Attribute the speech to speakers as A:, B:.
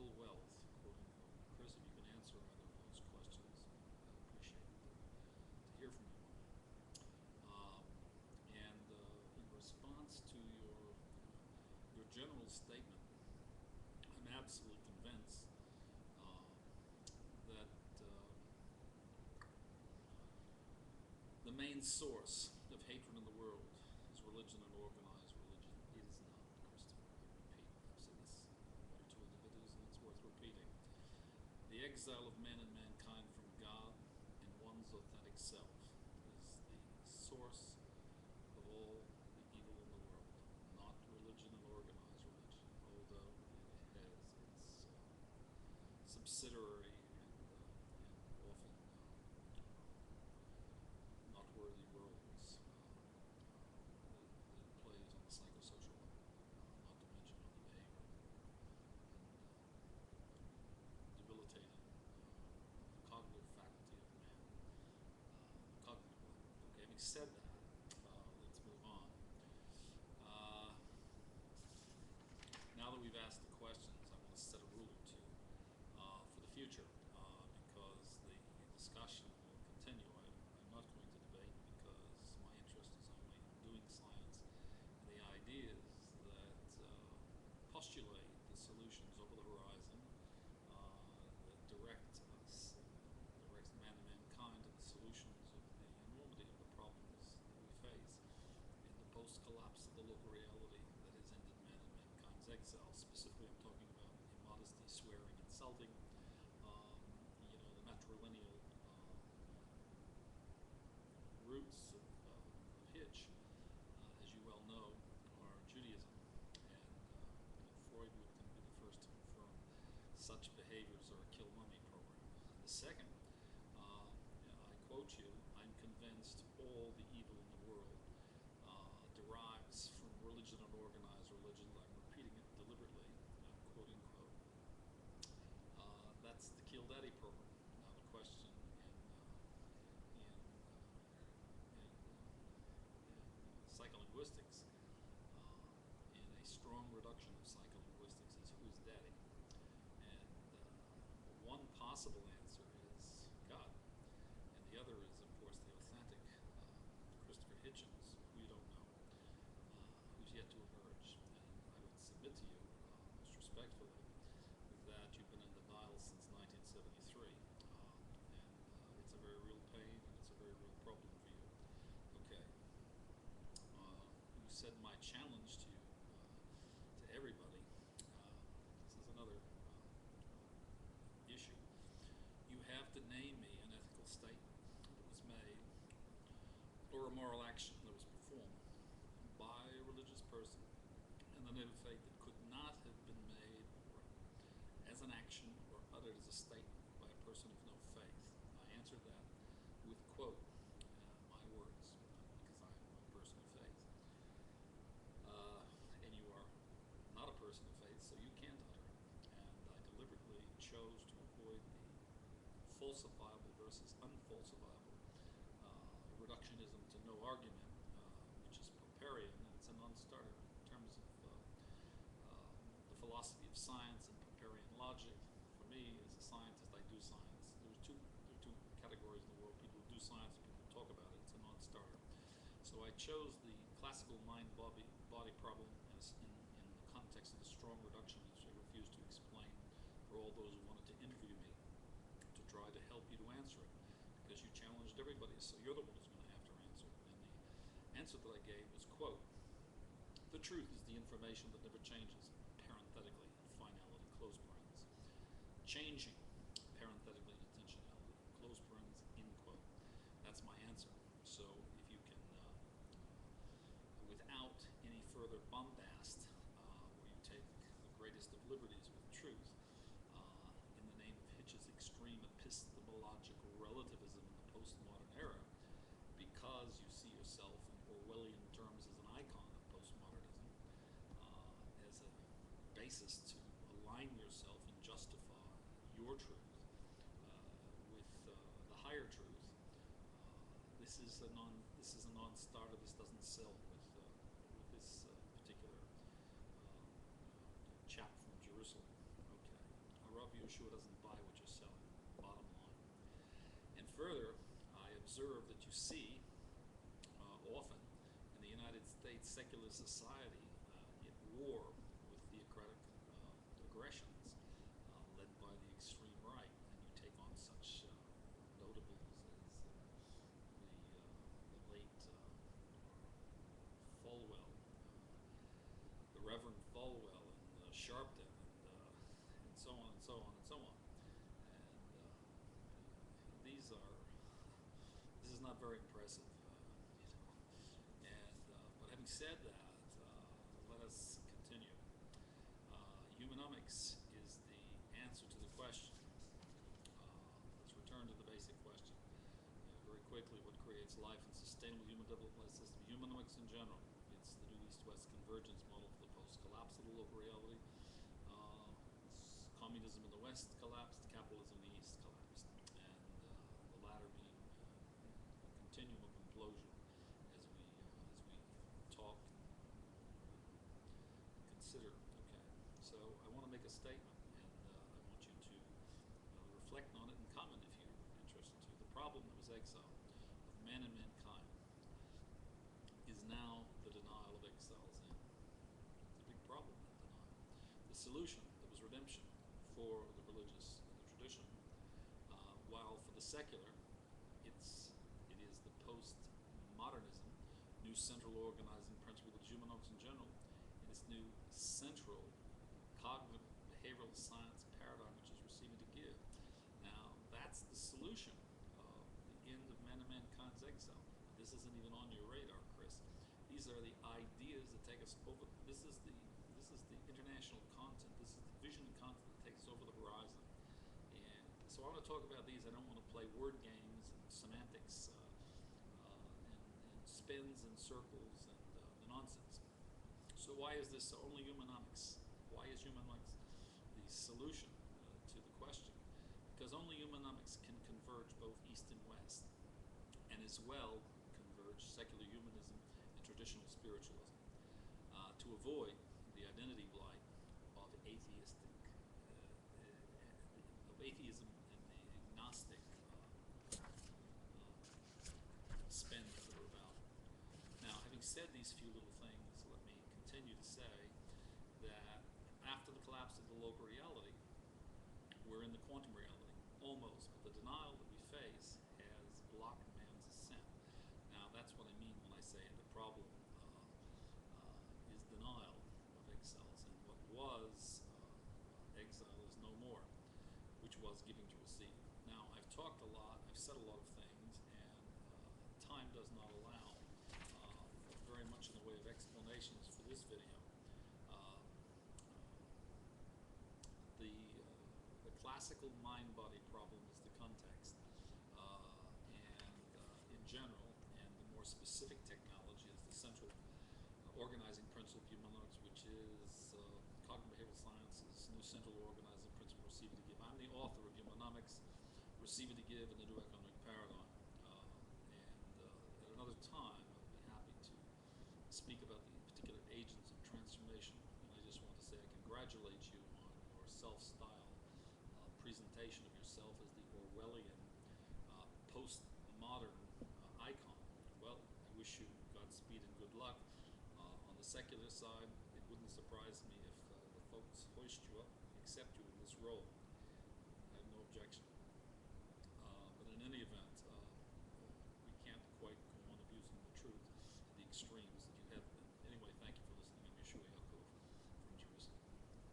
A: full wealth, quote unquote. Chris, if you can answer either of those questions, I'd appreciate to hear from you. In response to your general statement, I'm absolutely convinced that the main source of hatred in the world is religion and organized religion. It is not, Christopher. I repeat, I've said this one or two individuals, and it's worth repeating. The exile of man and mankind from God and one's authentic self is the source of all the evil in the world, not religion and organized religion, although it has its subsidiary and often not worthy roles that it plays on the psychosocial level, not to mention on the behavioral and debilitating the cognitive faculty of man, cognitive level. Okay, having said that, let's move on. Now that we've asked the questions, I want to set a rule or two for the future, because the discussion will continue. I'm not going to debate because my interest is only in doing science and the ideas that postulate the solutions over the horizon, that direct us, direct mankind to the solutions of the enormity of the problems that we face in the post-collapse of the local reality that has ended man and mankind's exile. Specifically, I'm talking about immodesty, swearing, insulting, the matrilineal roots of Hitch, as you well know, are Judaism, and Freud would be the first to confirm such behaviors are a kill mummy program. The second, I quote you, I'm convinced all the evil in the world derives from religion and organized religion. I'm repeating it deliberately, quote unquote. That's the Kill Daddy program. Now the question in psycholinguistics, in a strong reduction of psycholinguistics, is who's daddy? And one possible answer is God, and the other is, of course, the authentic Christopher Hitchens, who you don't know, who's yet to emerge. And I would submit to you, most respectfully, that you've been in denial since 1973, and it's a very real pain and it's a very real problem for you. Okay. You said my challenge to you, to everybody, this is another issue. You have to name me an ethical statement that was made or a moral action that was performed by a religious person in the name of faith that could not have been made as an action or uttered as a statement by a person of no faith. I answered that with, quote, my words, because I am a person of faith. And you are not a person of faith, so you can't utter it. And I deliberately chose to avoid the falsifiable versus unfalsifiable reductionism to no argument, which is Popperian, and it's a non-starter in terms of the philosophy of science and Popperian logic. For me, as a scientist, I do science. There are two categories in the world: people who do science and people who talk about it. It's a non-starter. So I chose the classical mind-body problem as in the context of the strong reductionist. I refused to explain for all those who wanted to interview me, to try to help you to answer it, because you challenged everybody, so you're the one who's going to have to answer it. And the answer that I gave was, quote, the truth is the information that never changes, parenthetically, finality, close parens. Changing, parenthetically, intentionality, close parens, end quote. That's my answer. So if you can, without any further bombast, where you take the greatest of liberties with truth, in the name of Hitch's extreme epistemological relativism in the postmodern era, because you see yourself in Orwellian terms as an icon of postmodernism, as a basis to align yourself and justify your truth with the higher truth. This is a non-starter. This doesn't sell with this particular chap from Jerusalem. Okay. Yehoshua doesn't buy what you're selling, bottom line. And further, I observe that you see often in the United States secular society at war with theocratic aggressions led by the extreme right, and you take on such notables as the late Falwell, the Reverend Falwell, and Sharpton, and so on and so on and so on. And these are this is not very impressive, And but having said that, let us continue. Humanomics is the answer to the question. Let's return to the basic question very quickly. What creates life and sustainable human development system? Humanomics in general. It's the new East-West convergence model for the post-collapsible local reality. Communism in the West collapsed, capitalism in the East collapsed, and the latter being a continuum of implosion as we talk and consider. Okay, so I want to make a statement, and I want you to reflect on it and comment if you're interested to. The problem that was exile of man and mankind is now the denial of exile's end. It's a big problem, that denial. The solution that was redemption for the religious and the tradition, while for the secular, it is the post-modernism, new central organizing principle of humanics in general, and its new central cognitive behavioral science paradigm, which is receiving to give. Now, that's the solution of the end of man and mankind's exile. This isn't even on your radar, Chris. These are the ideas that take us over. This is the international content. This is the vision and content that takes over the horizon. And so I want to talk about these. I don't want to play word games and semantics and spins and circles and nonsense. So why is this only humanomics? Why is humanomics the solution to the question? Because only humanomics can converge both East and West, and as well converge secular humanism and traditional spiritualism, to avoid the identity blight of atheism and the agnostic spin that we're about. Now, having said these few little things, let me continue to say that after the collapse of the local reality, we're in the quantum reality, almost, but the denial that we face has blocked man's ascent. Now, that's what I mean when I say the problem is denial of exiles, and what was exile is no more, which was giving to receive. Now, I've talked a lot, I've said a lot of things, and time does not allow very much in the way of explanations for this video. The classical mind-body problem is the context, and in general, and the more specific technology is the central organizing principle of humanics, which is cognitive behavioral sciences, new central organizing principle, receiving to give. I'm the author of Humanomics, Receiving to Give, and the New Economic Paradigm. And at another time, I'll be happy to speak about the particular agents of transformation. And I just want to say I congratulate you on your self-style presentation of yourself as the Orwellian post-modern icon. Well, I wish you Godspeed and good luck. On the secular side, it wouldn't surprise me if the folks hoist you up, accept you in this role. I have no objection.